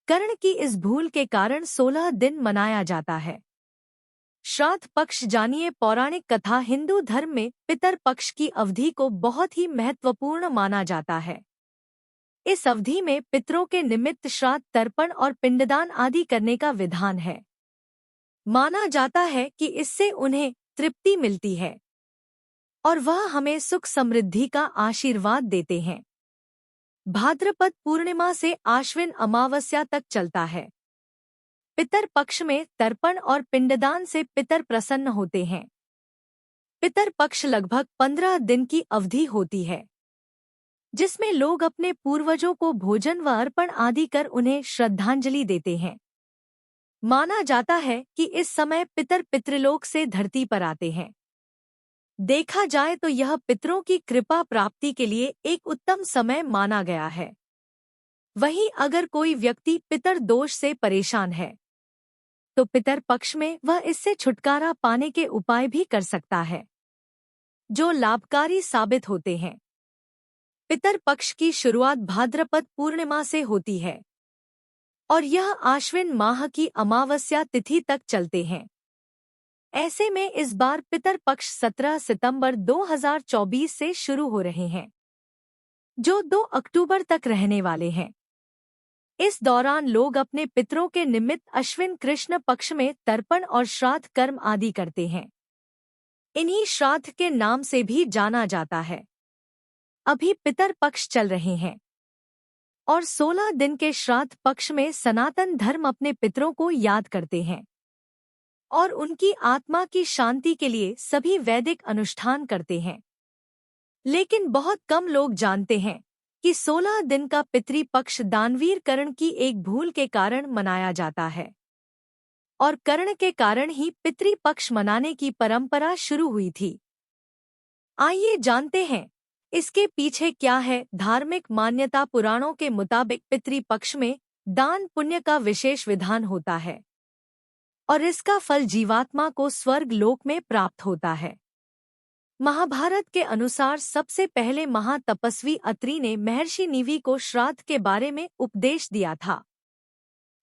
कर्ण की इस भूल के कारण 16 दिन मनाया जाता है। श्राद्ध पक्ष जानिए पौराणिक कथा हिंदू धर्म में पितर पक्ष की अवधि को बहुत ही महत्वपूर्ण माना जाता है। इस अवधि में पितरों के निमित्त श्राद्ध तर्पण और पिंडदान आदि करने का विधान है। माना जाता है कि इससे उन्हें तृप्ति मिलती है और वह हमें सुख समृद्धि का आशीर्वाद देते हैं। भाद्रपद पूर्णिमा से आश्विन अमावस्या तक चलता है। पितर पक्ष में तर्पण और पिंडदान से पितर प्रसन्न होते हैं। पितर पक्ष लगभग 15 दिन की अवधि होती है, जिसमें लोग अपने पूर्वजों को भोजन व अर्पण आदि कर उन्हें श्रद्धांजलि देते हैं। माना जाता है कि इस समय पितर पितृलोक से धरती पर आते हैं। देखा जाए तो यह पितरों की कृपा प्राप्ति के लिए एक उत्तम समय माना गया है। वहीं अगर कोई व्यक्ति पितर दोष से परेशान है तो पितर पक्ष में वह इससे छुटकारा पाने के उपाय भी कर सकता है, जो लाभकारी साबित होते हैं। पितर पक्ष की शुरुआत भाद्रपद पूर्णिमा से होती है और यह आश्विन माह की अमावस्या तिथि तक चलते हैं। ऐसे में इस बार पितर पक्ष 17 सितंबर 2024 से शुरू हो रहे हैं, जो 2 अक्टूबर तक रहने वाले हैं। इस दौरान लोग अपने पितरों के निमित्त अश्विन कृष्ण पक्ष में तर्पण और श्राद्ध कर्म आदि करते हैं। इन्हीं श्राद्ध के नाम से भी जाना जाता है। अभी पितर पक्ष चल रहे हैं और 16 दिन के श्राद्ध पक्ष में सनातन धर्म अपने पितरों को याद करते हैं और उनकी आत्मा की शांति के लिए सभी वैदिक अनुष्ठान करते हैं। लेकिन बहुत कम लोग जानते हैं कि 16 दिन का पितृपक्ष दानवीर कर्ण की एक भूल के कारण मनाया जाता है और कर्ण के कारण ही पितृपक्ष मनाने की परंपरा शुरू हुई थी। आइए जानते हैं इसके पीछे क्या है। धार्मिक मान्यता पुराणों के मुताबिक पितृपक्ष में दान पुण्य का विशेष विधान होता है और इसका फल जीवात्मा को स्वर्ग लोक में प्राप्त होता है। महाभारत के अनुसार सबसे पहले महातपस्वी अत्रि ने महर्षि निवि को श्राद्ध के बारे में उपदेश दिया था।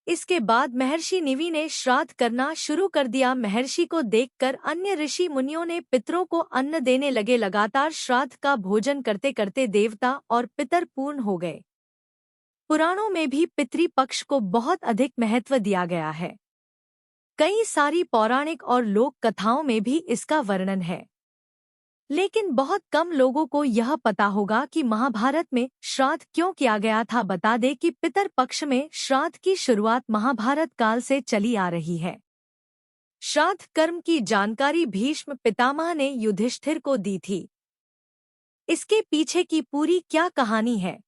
इसके बाद महर्षि निवि ने श्राद्ध करना शुरू कर दिया। महर्षि को देखकर अन्य ऋषि मुनियों ने पितरों को अन्न देने लगे। लगातार श्राद्ध का भोजन करते करते देवता और पितर पूर्ण हो गए। पुराणों में भी पितृपक्ष को बहुत अधिक महत्व दिया गया है। कई सारी पौराणिक और लोक कथाओं में भी इसका वर्णन है, लेकिन बहुत कम लोगों को यह पता होगा कि महाभारत में श्राद्ध क्यों किया गया था। बता दें कि पितर पक्ष में श्राद्ध की शुरुआत महाभारत काल से चली आ रही है। श्राद्ध कर्म की जानकारी भीष्म पितामह ने युधिष्ठिर को दी थी। इसके पीछे की पूरी क्या कहानी है,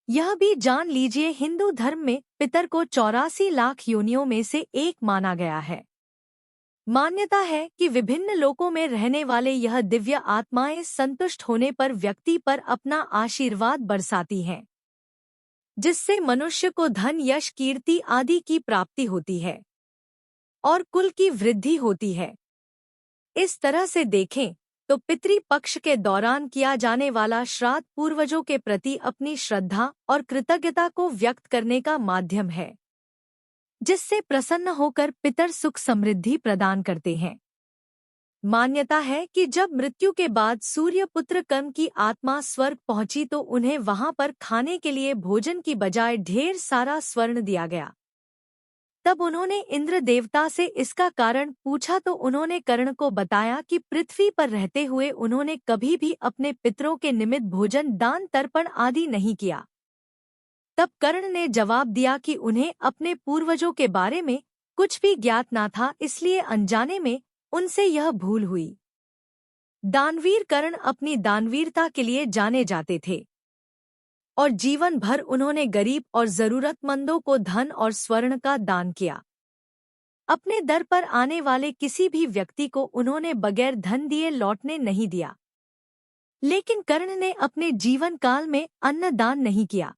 यह भी जान लीजिए। हिंदू धर्म में पितर को 84 लाख योनियों में से एक माना गया है। मान्यता है कि विभिन्न लोकों में रहने वाले यह दिव्य आत्माएं संतुष्ट होने पर व्यक्ति पर अपना आशीर्वाद बरसाती हैं, जिससे मनुष्य को धन यश कीर्ति आदि की प्राप्ति होती है और कुल की वृद्धि होती है। इस तरह से देखें तो पितृपक्ष के दौरान किया जाने वाला श्राद्ध पूर्वजों के प्रति अपनी श्रद्धा और कृतज्ञता को व्यक्त करने का माध्यम है, जिससे प्रसन्न होकर पितर सुख समृद्धि प्रदान करते हैं। मान्यता है कि जब मृत्यु के बाद सूर्य पुत्र कर्म की आत्मा स्वर्ग पहुंची तो उन्हें वहां पर खाने के लिए भोजन की बजाय ढेर सारा स्वर्ण दिया गया। तब उन्होंने इंद्र देवता से इसका कारण पूछा तो उन्होंने कर्ण को बताया कि पृथ्वी पर रहते हुए उन्होंने कभी भी अपने पितरों के निमित्त भोजन दान तर्पण आदि नहीं किया। तब कर्ण ने जवाब दिया कि उन्हें अपने पूर्वजों के बारे में कुछ भी ज्ञात ना था, इसलिए अनजाने में उनसे यह भूल हुई। दानवीर कर्ण अपनी दानवीरता के लिए जाने जाते थे और जीवन भर उन्होंने गरीब और जरूरतमंदों को धन और स्वर्ण का दान किया। अपने दर पर आने वाले किसी भी व्यक्ति को उन्होंने बगैर धन दिए लौटने नहीं दिया। लेकिन कर्ण ने अपने जीवन काल में अन्न दान नहीं किया।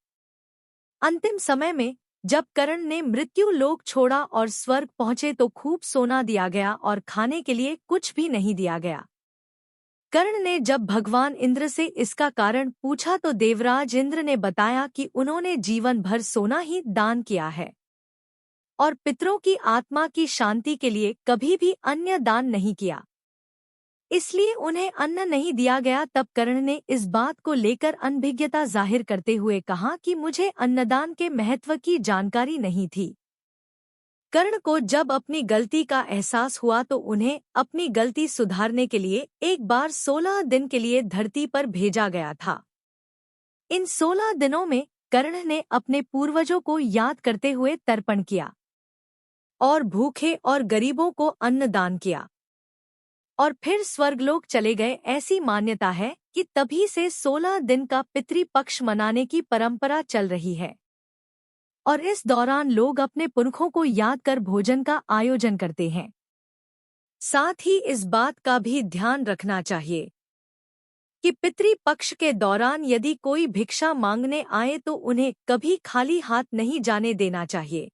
अंतिम समय में जब कर्ण ने मृत्यु लोक छोड़ा और स्वर्ग पहुंचे तो खूब सोना दिया गया और खाने के लिए कुछ भी नहीं दिया गया। कर्ण ने जब भगवान इंद्र से इसका कारण पूछा तो देवराज इंद्र ने बताया कि उन्होंने जीवन भर सोना ही दान किया है और पितरों की आत्मा की शांति के लिए कभी भी अन्य दान नहीं किया, इसलिए उन्हें अन्न नहीं दिया गया। तब कर्ण ने इस बात को लेकर अनभिज्ञता जाहिर करते हुए कहा कि मुझे अन्नदान के महत्व की जानकारी नहीं थी। कर्ण को जब अपनी गलती का एहसास हुआ तो उन्हें अपनी गलती सुधारने के लिए एक बार 16 दिन के लिए धरती पर भेजा गया था। इन 16 दिनों में कर्ण ने अपने पूर्वजों को याद करते हुए तर्पण किया और भूखे और गरीबों को अन्न दान किया और फिर स्वर्गलोक चले गए। ऐसी मान्यता है कि तभी से 16 दिन का पितृपक्ष मनाने की परंपरा चल रही है और इस दौरान लोग अपने पुरखों को याद कर भोजन का आयोजन करते हैं। साथ ही इस बात का भी ध्यान रखना चाहिए कि पितृपक्ष के दौरान यदि कोई भिक्षा मांगने आए तो उन्हें कभी खाली हाथ नहीं जाने देना चाहिए।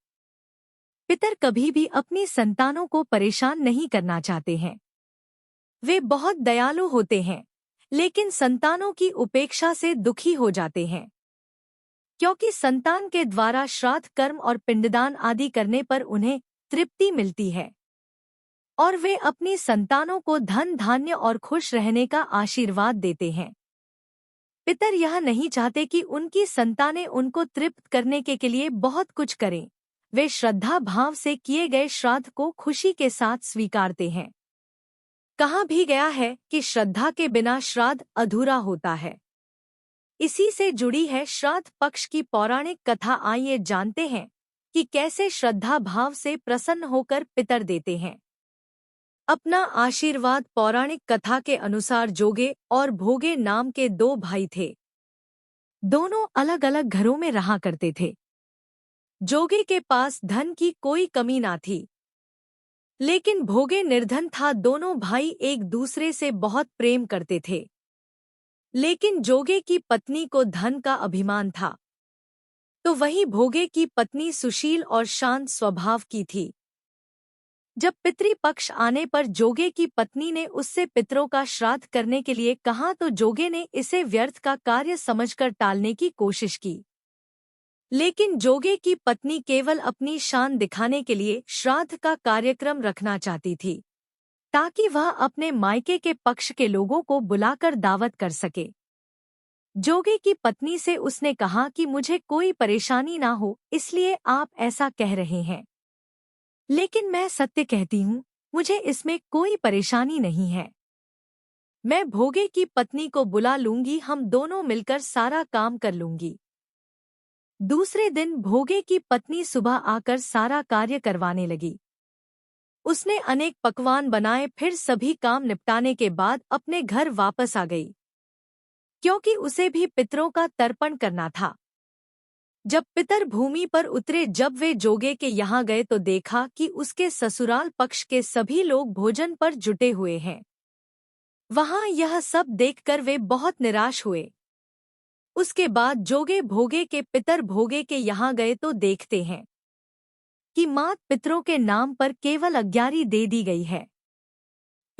पितर कभी भी अपनी संतानों को परेशान नहीं करना चाहते हैं। वे बहुत दयालु होते हैं, लेकिन संतानों की उपेक्षा से दुखी हो जाते हैं, क्योंकि संतान के द्वारा श्राद्ध कर्म और पिंडदान आदि करने पर उन्हें तृप्ति मिलती है और वे अपनी संतानों को धन धान्य और खुश रहने का आशीर्वाद देते हैं। पितर यह नहीं चाहते कि उनकी संतानें उनको तृप्त करने के लिए बहुत कुछ करें। वे श्रद्धा भाव से किए गए श्राद्ध को खुशी के साथ स्वीकारते हैं। कहा भी गया है कि श्रद्धा के बिना श्राद्ध अधूरा होता है। इसी से जुड़ी है श्राद्ध पक्ष की पौराणिक कथा। आइए जानते हैं कि कैसे श्रद्धा भाव से प्रसन्न होकर पितर देते हैं अपना आशीर्वाद। पौराणिक कथा के अनुसार जोगे और भोगे नाम के दो भाई थे। दोनों अलग अलग घरों में रहा करते थे। जोगे के पास धन की कोई कमी ना थी, लेकिन भोगे निर्धन था। दोनों भाई एक दूसरे से बहुत प्रेम करते थे, लेकिन जोगे की पत्नी को धन का अभिमान था, तो वहीं भोगे की पत्नी सुशील और शांत स्वभाव की थी। जब पितृपक्ष आने पर जोगे की पत्नी ने उससे पितरों का श्राद्ध करने के लिए कहा तो जोगे ने इसे व्यर्थ का कार्य समझकर टालने की कोशिश की, लेकिन जोगे की पत्नी केवल अपनी शान दिखाने के लिए श्राद्ध का कार्यक्रम रखना चाहती थी, ताकि वह अपने मायके के पक्ष के लोगों को बुलाकर दावत कर सके। जोगे की पत्नी से उसने कहा कि मुझे कोई परेशानी ना हो, इसलिए आप ऐसा कह रहे हैं, लेकिन मैं सत्य कहती हूँ, मुझे इसमें कोई परेशानी नहीं है। मैं भोगे की पत्नी को बुला लूंगी, हम दोनों मिलकर सारा काम कर लूंगी। दूसरे दिन भोगे की पत्नी सुबह आकर सारा कार्य करवाने लगी। उसने अनेक पकवान बनाए, फिर सभी काम निपटाने के बाद अपने घर वापस आ गई, क्योंकि उसे भी पितरों का तर्पण करना था। जब पितर भूमि पर उतरे, जब वे जोगे के यहाँ गए तो देखा कि उसके ससुराल पक्ष के सभी लोग भोजन पर जुटे हुए हैं। वहाँ यह सब देखकर वे बहुत निराश हुए। उसके बाद जोगे भोगे के पितर भोगे के यहाँ गए तो देखते हैं कि मात पितरों के नाम पर केवल अग्यारी दे दी गई है।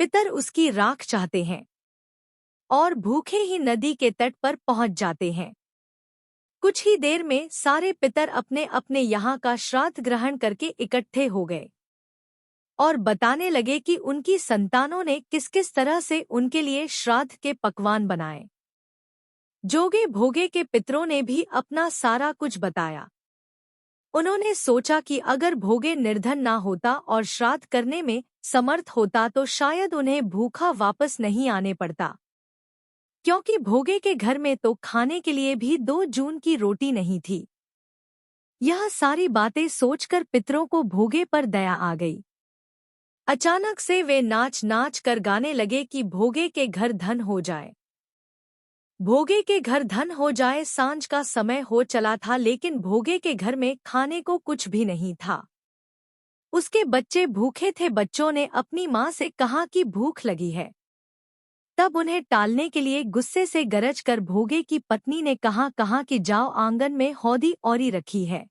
पितर उसकी राख चाहते हैं और भूखे ही नदी के तट पर पहुंच जाते हैं। कुछ ही देर में सारे पितर अपने अपने यहाँ का श्राद्ध ग्रहण करके इकट्ठे हो गए और बताने लगे कि उनकी संतानों ने किस किस तरह से उनके लिए श्राद्ध के पकवान बनाए। जोगे भोगे के पितरों ने भी अपना सारा कुछ बताया। उन्होंने सोचा कि अगर भोगे निर्धन ना होता और श्राद्ध करने में समर्थ होता तो शायद उन्हें भूखा वापस नहीं आने पड़ता, क्योंकि भोगे के घर में तो खाने के लिए भी 2 जून की रोटी नहीं थी। यह सारी बातें सोचकर पितरों को भोगे पर दया आ गई। अचानक से वे नाच नाच कर गाने लगे कि भोगे के घर धन हो जाए, भोगे के घर धन हो जाए। सांझ का समय हो चला था, लेकिन भोगे के घर में खाने को कुछ भी नहीं था। उसके बच्चे भूखे थे। बच्चों ने अपनी माँ से कहा कि भूख लगी है। तब उन्हें टालने के लिए गुस्से से गरज कर भोगे की पत्नी ने कहा कि जाओ, आंगन में हौदी औरी रखी है,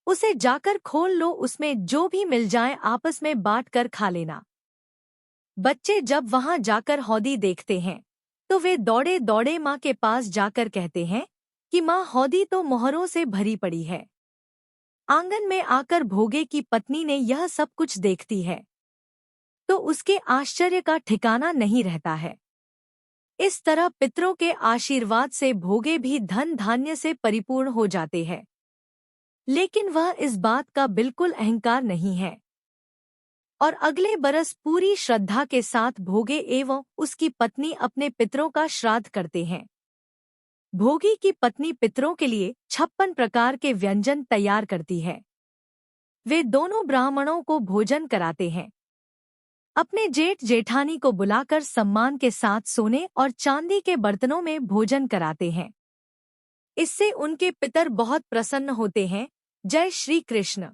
उसे जाकर खोल लो, उसमें जो भी मिल जाए आपस में बांट कर खा लेना। बच्चे जब वहां जाकर हौदी देखते हैं तो वे दौड़े दौड़े माँ के पास जाकर कहते हैं कि माँ, हौदी तो मोहरों से भरी पड़ी है। आंगन में आकर भोगे की पत्नी ने यह सब कुछ देखती है तो उसके आश्चर्य का ठिकाना नहीं रहता है। इस तरह पितरों के आशीर्वाद से भोगे भी धन धान्य से परिपूर्ण हो जाते हैं। लेकिन वह इस बात का बिल्कुल अहंकार नहीं है और अगले बरस पूरी श्रद्धा के साथ भोगे एवं उसकी पत्नी अपने पितरों का श्राद्ध करते हैं। भोगी की पत्नी पितरों के लिए 56 प्रकार के व्यंजन तैयार करती है। वे दोनों ब्राह्मणों को भोजन कराते हैं। अपने जेठ जेठानी को बुलाकर सम्मान के साथ सोने और चांदी के बर्तनों में भोजन कराते हैं। इससे उनके पितर बहुत प्रसन्न होते हैं। जय श्री कृष्ण।